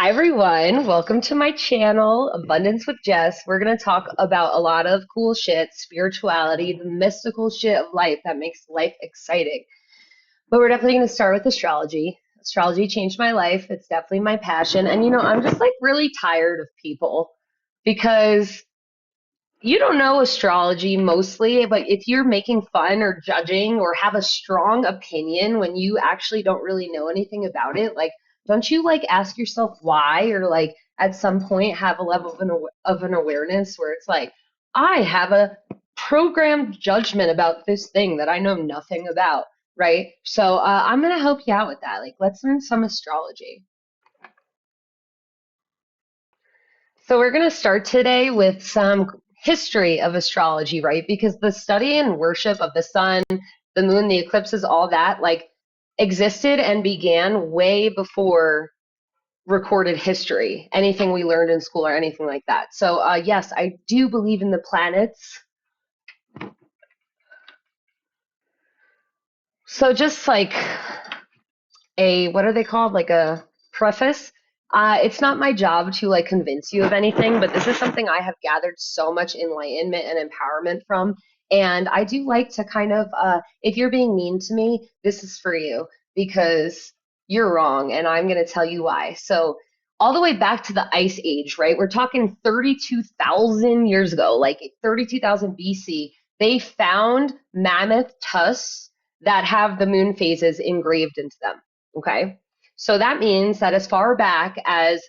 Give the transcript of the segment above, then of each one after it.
Hi everyone, welcome to my channel, Abundance with Jess. We're going to talk about a lot of cool shit, spirituality, the mystical shit of life that makes life exciting. But we're definitely going to start with astrology. Astrology changed my life. It's definitely my passion. And I'm just like really tired of people because you don't know astrology mostly, but if you're making fun or judging or have a strong opinion when you actually don't really know anything about it, like, don't you like ask yourself why, or like at some point have a level of an awareness where it's like, I have a programmed judgment about this thing that I know nothing about, right? So I'm gonna help you out with that. Like, let's learn some astrology. So we're going to start today with some history of astrology, right? Because the study and worship of the sun, the moon, the eclipses, all that, like, existed and began way before recorded history, anything we learned in school or anything like that. So yes, I do believe in the planets. So just like what are they called? Like a preface. It's not my job to like convince you of anything, but this is something I have gathered so much enlightenment and empowerment from. And I do like to kind of, if you're being mean to me, this is for you because you're wrong, and I'm going to tell you why. So, all the way back to the Ice Age, right? We're talking 32,000 years ago, like 32,000 BC. They found mammoth tusks that have the moon phases engraved into them. Okay. So that means that as far back as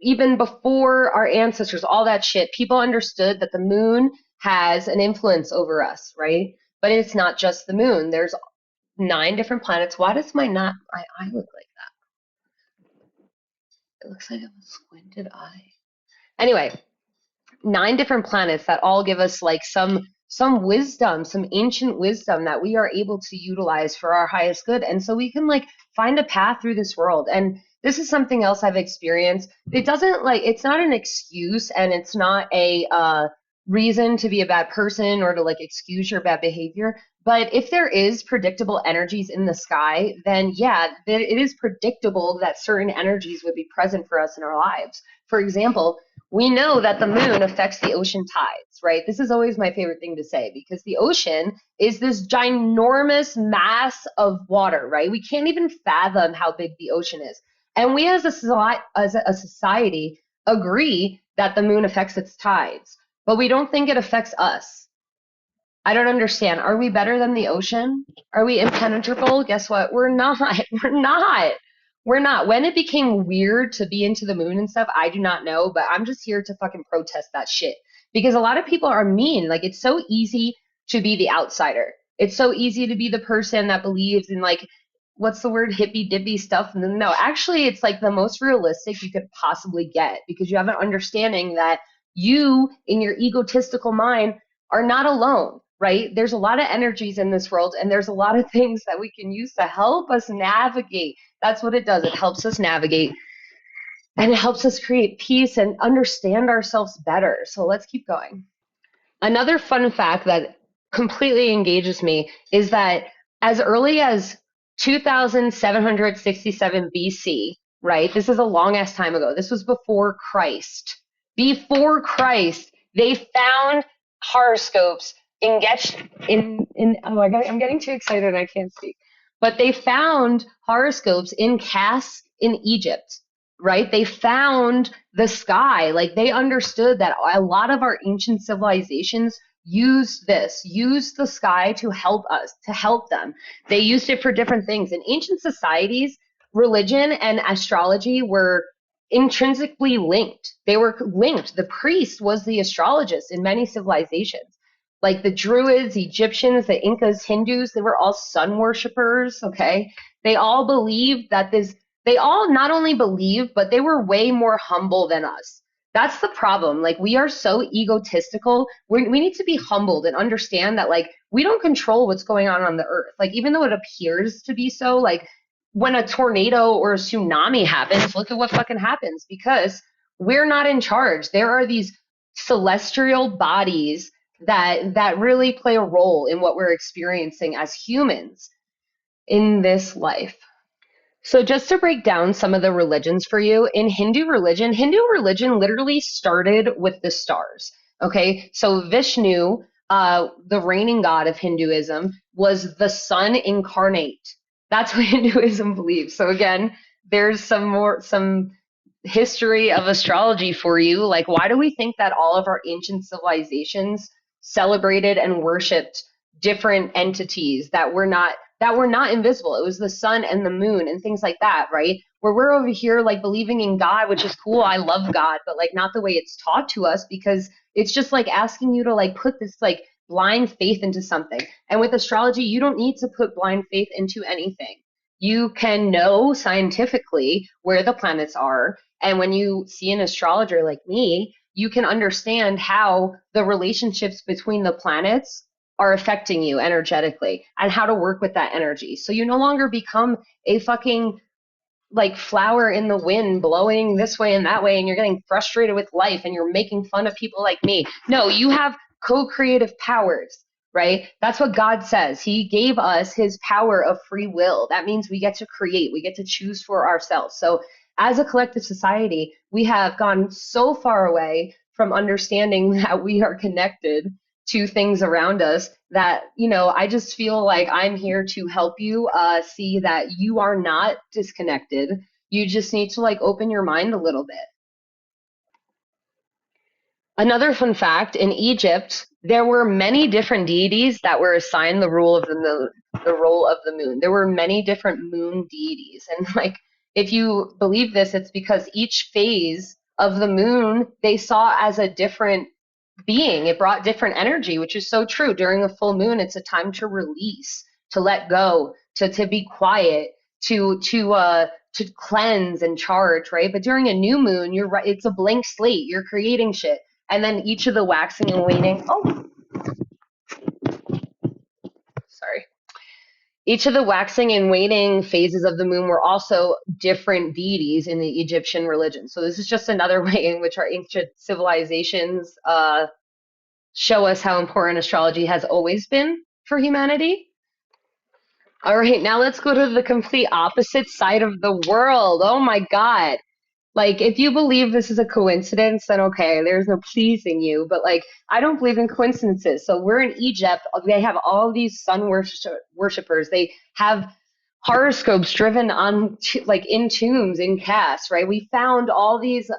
even before our ancestors, all that shit, people understood that the moon has an influence over us, right? But it's not just the moon. There's 9 different planets. Why does my eye look like that? It looks like I have a squinted eye. Anyway, 9 different planets that all give us like some wisdom, some ancient wisdom that we are able to utilize for our highest good. And so we can like find a path through this world. And this is something else I've experienced. It doesn't like it's not an excuse, and it's not a reason to be a bad person or to like excuse your bad behavior. But if there is predictable energies in the sky, then yeah, it is predictable that certain energies would be present for us in our lives. For example, we know that the moon affects the ocean tides, right? This is always my favorite thing to say because the ocean is this ginormous mass of water, right? We can't even fathom how big the ocean is. And we as a society agree that the moon affects its tides, but we don't think it affects us. I don't understand. Are we better than the ocean? Are we impenetrable? Guess what? We're not. We're not. We're not. When it became weird to be into the moon and stuff, I do not know, but I'm just here to fucking protest that shit. Because a lot of people are mean. Like, it's so easy to be the outsider. It's so easy to be the person that believes in, like, what's the word, hippy dippy stuff. No, actually, it's like the most realistic you could possibly get because you have an understanding that you, in your egotistical mind, are not alone, right? There's a lot of energies in this world, and there's a lot of things that we can use to help us navigate. That's what it does. It helps us navigate, and it helps us create peace and understand ourselves better. So let's keep going. Another fun fact that completely engages me is that as early as 2767 BC, right? This is a long ass time ago. This was before Christ. Before Christ, they found horoscopes in oh my god, I'm getting too excited and I can't speak. But they found horoscopes in casts in Egypt, right? They found the sky. Like, they understood that a lot of our ancient civilizations used the sky to help us, to help them. They used it for different things. In ancient societies, religion and astrology were intrinsically linked. They were linked. The priest was the astrologist in many civilizations. Like the Druids, Egyptians, the Incas, Hindus, they were all sun worshippers, okay? They all believed that they all not only believed, but they were way more humble than us. That's the problem. Like, we are so egotistical. We need to be humbled and understand that, like, we don't control what's going on the earth. Like, even though it appears to be so, like, when a tornado or a tsunami happens, look at what fucking happens because we're not in charge. There are these celestial bodies that really play a role in what we're experiencing as humans in this life. So just to break down some of the religions for you, in Hindu religion literally started with the stars. Okay, so Vishnu, the reigning god of Hinduism, was the sun incarnate. That's what Hinduism believes. So again, there's some history of astrology for you. Like, why do we think that all of our ancient civilizations celebrated and worshipped different entities that were not invisible? It was the sun and the moon and things like that, right? Where we're over here like believing in God, which is cool. I love God, but like not the way it's taught to us, because it's just like asking you to like put this like blind faith into something. And with astrology, you don't need to put blind faith into anything. You can know scientifically where the planets are. And when you see an astrologer like me, you can understand how the relationships between the planets are affecting you energetically and how to work with that energy. So you no longer become a fucking like flower in the wind blowing this way and that way, and you're getting frustrated with life and you're making fun of people like me. No, you have co-creative powers, right? That's what God says. He gave us his power of free will. That means we get to create, we get to choose for ourselves. So as a collective society, we have gone so far away from understanding that we are connected to things around us that, I just feel like I'm here to help you see that you are not disconnected. You just need to like open your mind a little bit. Another fun fact, in Egypt, there were many different deities that were assigned the role of the moon. There were many different moon deities. And like if you believe this, it's because each phase of the moon they saw as a different being. It brought different energy, which is so true. During a full moon, it's a time to release, to let go, to be quiet, to cleanse and charge, right? But during a new moon, you're right, it's a blank slate. You're creating shit. And then each of the waxing and waning, sorry. Each of the waxing and waning phases of the moon were also different deities in the Egyptian religion. So this is just another way in which our ancient civilizations show us how important astrology has always been for humanity. All right, now let's go to the complete opposite side of the world. Oh my God. Like, if you believe this is a coincidence, then okay, there's no pleasing you. But like, I don't believe in coincidences. So we're in Egypt. They have all these sun worshippers. They have horoscopes driven on like in tombs in casts, right? We found all these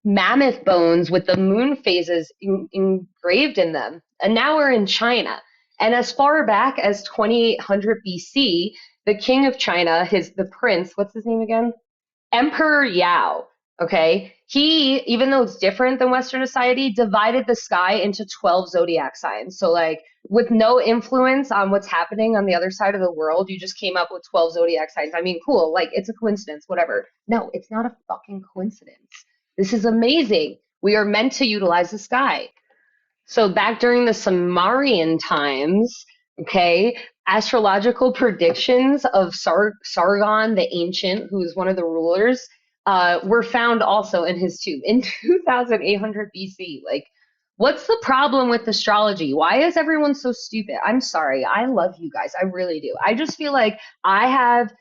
mammoth bones with the moon phases engraved in them. And now we're in China. And as far back as 2800 BC, the king of China, the prince, what's his name again? Emperor Yao. Okay. He, even though it's different than Western society, divided the sky into 12 zodiac signs. So, like, with no influence on what's happening on the other side of the world, you just came up with 12 zodiac signs. I mean, cool. Like, it's a coincidence, whatever. No, it's not a fucking coincidence. This is amazing. We are meant to utilize the sky. So back during the Sumerian times, okay, astrological predictions of Sargon the Ancient, who is one of the rulers, were found also in his tomb in 2800 BC. Like, what's the problem with astrology? Why is everyone so stupid? I'm sorry. I love you guys. I really do. I just feel like I have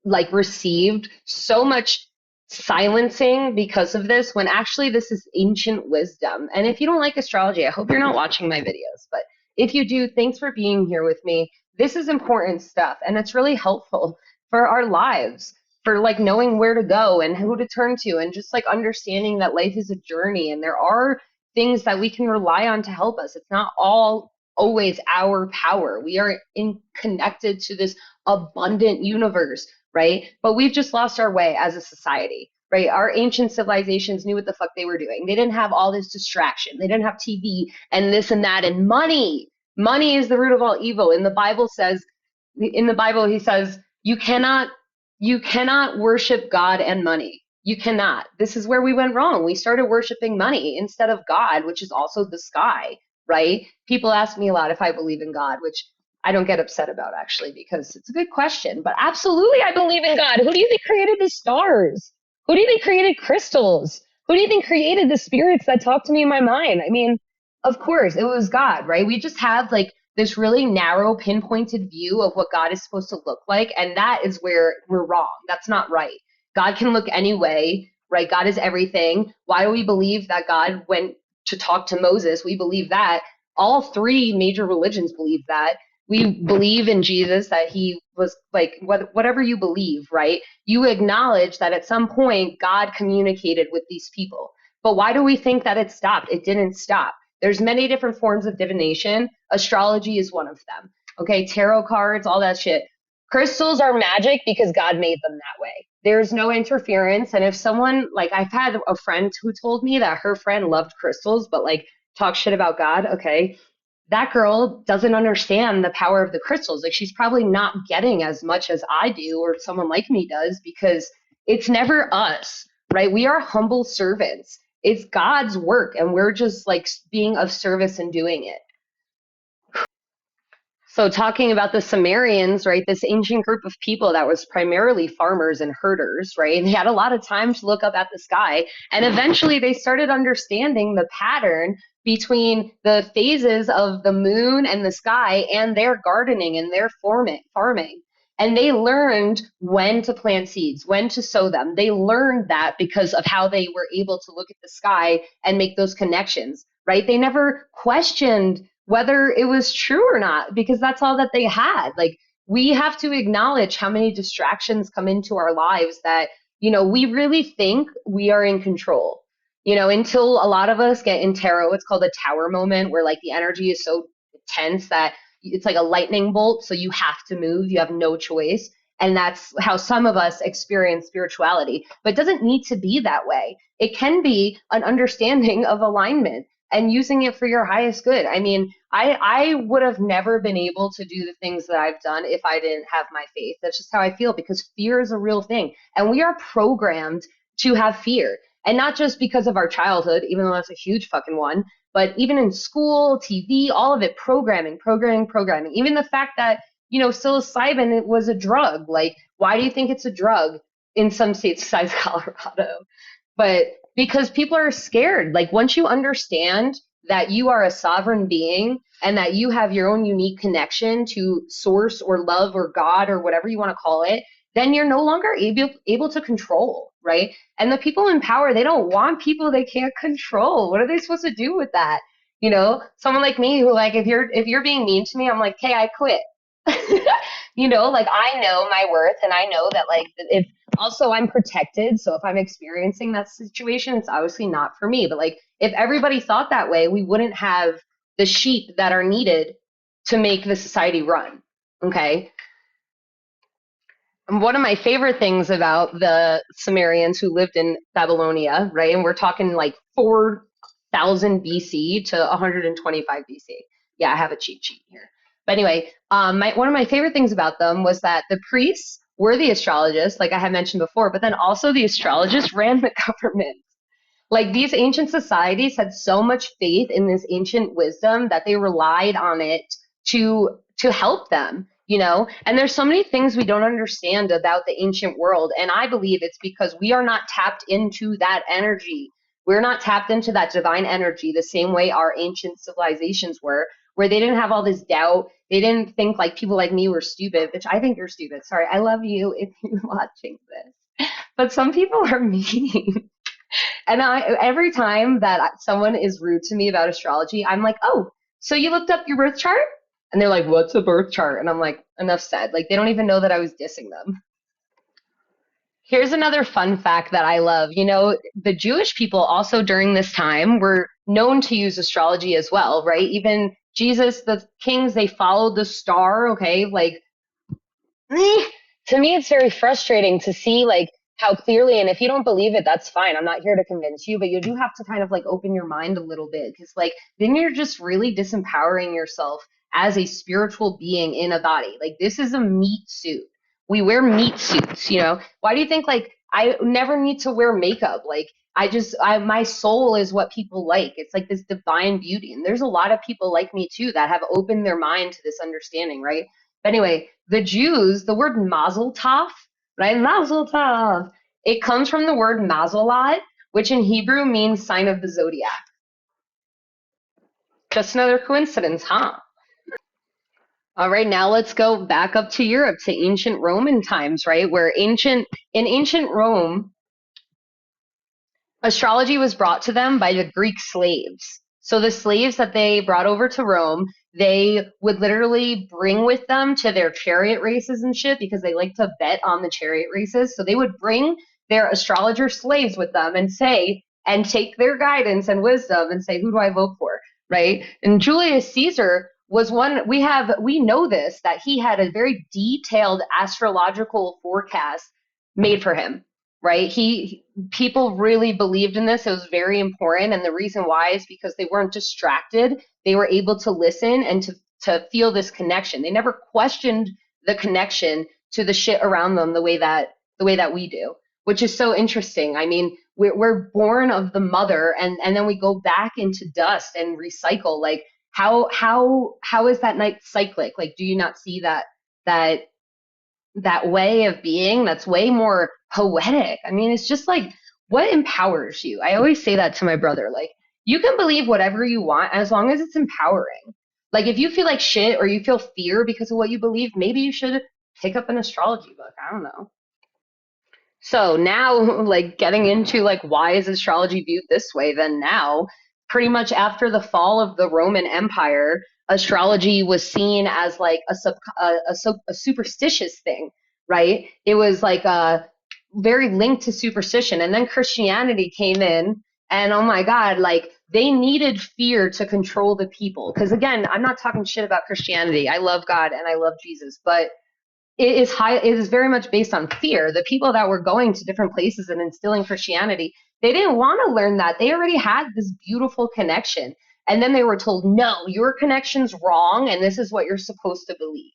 like received so much silencing because of this, when actually this is ancient wisdom. And if you don't like astrology, I hope you're not watching my videos, but if you do, thanks for being here with me. This is important stuff and it's really helpful for our lives, for like knowing where to go and who to turn to, and just like understanding that life is a journey and there are things that we can rely on to help us. It's not all always our power. We are connected to this abundant universe, right? But we've just lost our way as a society, right? Our ancient civilizations knew what the fuck they were doing. They didn't have all this distraction. They didn't have TV and this and that and money. Money is the root of all evil. In the Bible he says, you cannot worship God and money. You cannot. This is where we went wrong. We started worshiping money instead of God, which is also the sky, right? People ask me a lot if I believe in God, which I don't get upset about actually, because it's a good question. But absolutely, I believe in God. Who do you think created the stars? Who do you think created crystals? Who do you think created the spirits that talk to me in my mind? I mean, of course, it was God, right? We just have like this really narrow, pinpointed view of what God is supposed to look like. And that is where we're wrong. That's not right. God can look any way, right? God is everything. Why do we believe that God went to talk to Moses? We believe that. All three major religions believe that. We believe in Jesus, that he was like, whatever you believe, right? You acknowledge that at some point God communicated with these people. But why do we think that it stopped? It didn't stop. There's many different forms of divination. Astrology is one of them. Okay, tarot cards, all that shit. Crystals are magic because God made them that way. There's no interference. And if someone, like, I've had a friend who told me that her friend loved crystals, but like talk shit about God. Okay, that girl doesn't understand the power of the crystals. Like, she's probably not getting as much as I do or someone like me does, because it's never us, right? We are humble servants. It's God's work, and we're just like being of service and doing it. So talking about the Sumerians, right, this ancient group of people that was primarily farmers and herders, right, they had a lot of time to look up at the sky, and eventually they started understanding the pattern between the phases of the moon and the sky and their gardening and their farming. And they learned when to plant seeds, when to sow them. They learned that because of how they were able to look at the sky and make those connections, right? They never questioned whether it was true or not, because that's all that they had. Like, we have to acknowledge how many distractions come into our lives that, we really think we are in control. Until a lot of us get in tarot, it's called a tower moment, where like the energy is so tense that it's like a lightning bolt. So you have to move, you have no choice. And that's how some of us experience spirituality. But it doesn't need to be that way. It can be an understanding of alignment and using it for your highest good. I mean, I would have never been able to do the things that I've done if I didn't have my faith. That's just how I feel, because fear is a real thing. And we are programmed to have fear. And not just because of our childhood, even though that's a huge fucking one, but even in school, TV, all of it, programming. Even the fact that, psilocybin, it was a drug. Like, why do you think it's a drug in some states besides Colorado? But because people are scared. Like, once you understand that you are a sovereign being and that you have your own unique connection to source or love or God or whatever you want to call it, then you're no longer able to control, right? And the people in power, they don't want people they can't control. What are they supposed to do with that? Someone like me who, like, if you're being mean to me, I'm like, hey, I quit. Like, I know my worth, and I know that, like, if also I'm protected, so if I'm experiencing that situation, it's obviously not for me. But like, if everybody thought that way, we wouldn't have the sheep that are needed to make the society run. Okay. And one of my favorite things about the Sumerians who lived in Babylonia, right? And we're talking like 4,000 BC to 125 BC. Yeah, I have a cheat sheet here. But anyway, one of my favorite things about them was that the priests were the astrologists, like I had mentioned before, but then also the astrologists ran the government. Like, these ancient societies had so much faith in this ancient wisdom that they relied on it to help them, And there's so many things we don't understand about the ancient world, and I believe it's because we are not tapped into that energy. We're not tapped into that divine energy the same way our ancient civilizations were, where they didn't have all this doubt. They didn't think like people like me were stupid, which I think you're stupid. Sorry, I love you if you're watching this. But some people are mean. And every time that someone is rude to me about astrology, I'm like, oh, so you looked up your birth chart? And they're like, what's a birth chart? And I'm like, enough said. Like, they don't even know that I was dissing them. Here's another fun fact that I love. The Jewish people also during this time were known to use astrology as well, right? Even Jesus, the kings, they followed the star, okay? Like, to me, it's very frustrating to see like how clearly, and if you don't believe it, that's fine. I'm not here to convince you, but you do have to kind of like open your mind a little bit, because like then you're just really disempowering yourself as a spiritual being in a body. Like, this is a meat suit. We wear meat suits, Why do you think like I never need to wear makeup? Like, my soul is what people like. It's like this divine beauty. And there's a lot of people like me too that have opened their mind to this understanding, right? But anyway, the Jews, the word mazel tov, right? Mazel tov. It comes from the word mazalot, which in Hebrew means sign of the zodiac. Just another coincidence, huh? All right, now let's go back up to Europe to ancient Roman times, right? Where in ancient Rome, astrology was brought to them by the Greek slaves. So the slaves that they brought over to Rome, they would literally bring with them to their chariot races and shit because they like to bet on the chariot races. So they would bring their astrologer slaves with them and say, and take their guidance and wisdom and say, who do I vote for? Right? And Julius Caesar was one we know this that he had a very detailed astrological forecast made for him, right? He People really believed in this. It was very important. And the reason why is because they weren't distracted. They were able to listen and to feel this connection. They never questioned the connection to the shit around them the way that we do, which is so interesting. I mean, we're born of the mother and then we go back into dust and recycle. Like how is that night cyclic? Like, do you not see that that way of being that's way more poetic? I mean, it's just like what empowers you. I always say that to my brother. Like, you can believe whatever you want as long as it's empowering. Like, if you feel like shit or you feel fear because of what you believe, maybe you should pick up an astrology book. I don't know. So now, like getting into like why is astrology viewed this way? Then now, pretty much after the fall of the Roman Empire, astrology was seen as like a superstitious thing, right? It was like very linked to superstition, and then Christianity came in, and oh my God, like they needed fear to control the people. Because again, I'm not talking shit about Christianity. I love God and I love Jesus, but it is very much based on fear. The people that were going to different places and instilling Christianity, they didn't want to learn that. They already had this beautiful connection. And then they were told, no, your connection's wrong, and this is what you're supposed to believe.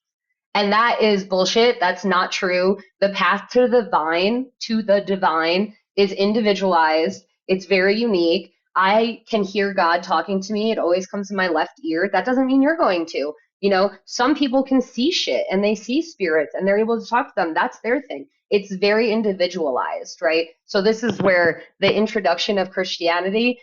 And that is bullshit. That's not true. The path to the divine is individualized. It's very unique. I can hear God talking to me. It always comes in my left ear. That doesn't mean you're going to. You know, some people can see shit and they see spirits and they're able to talk to them. That's their thing. It's very individualized, right? So this is where the introduction of Christianity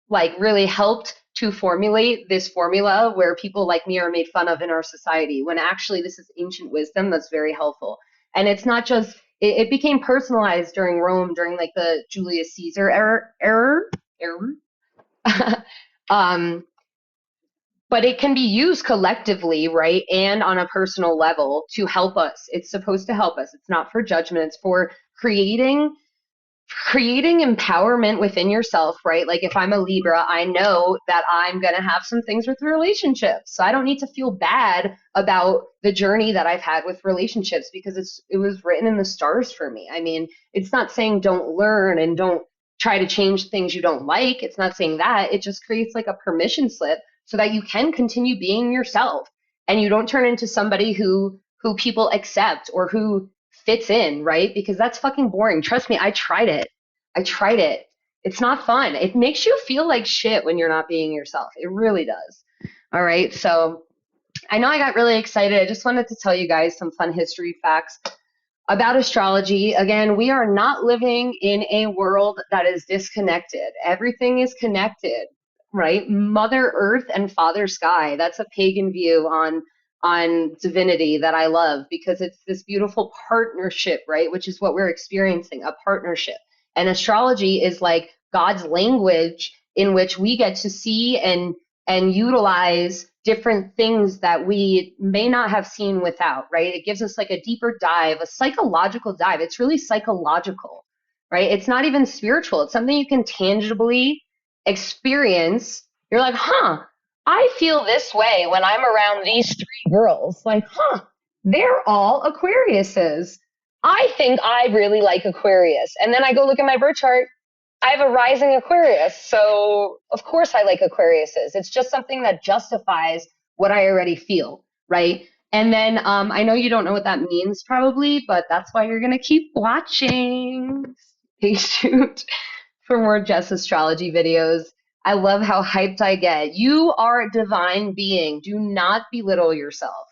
like really helped to formulate this formula where people like me are made fun of in our society, when actually this is ancient wisdom that's very helpful. And it's not just it became personalized during Rome during like the Julius Caesar era. um, but it can be used collectively, right? And on a personal level to help us. It's supposed to help us. It's not for judgment. It's for creating empowerment within yourself, right? Like if I'm a Libra, I know that I'm going to have some things with relationships. So I don't need to feel bad about the journey that I've had with relationships because it was written in the stars for me. I mean, it's not saying don't learn and don't try to change things you don't like. It's not saying that. It just creates like a permission slip so that you can continue being yourself and you don't turn into somebody who people accept or who fits in, right? Because that's fucking boring. Trust me, I tried it. I tried it. It's not fun. It makes you feel like shit when you're not being yourself. It really does. All right. So I know I got really excited. I just wanted to tell you guys some fun history facts about astrology. Again, we are not living in a world that is disconnected. Everything is connected, right? Mother Earth and Father Sky. That's a pagan view on divinity that I love because it's this beautiful partnership, right? Which is what we're experiencing, a partnership. And astrology is like God's language in which we get to see and utilize different things that we may not have seen without, right? It gives us like a deeper dive, a psychological dive. It's really psychological, right? It's not even spiritual. It's something you can tangibly experience. You're like, huh, I feel this way when I'm around these three girls. Like, huh, they're all Aquariuses. I think I really like Aquarius. And then I go look at my birth chart. I have a rising Aquarius, so of course I like Aquariuses. It's just something that justifies what I already feel, right? And then I know you don't know what that means probably, but that's why you're gonna keep watching. Stay tuned for more Jess astrology videos. I love how hyped I get. You are a divine being. Do not belittle yourself.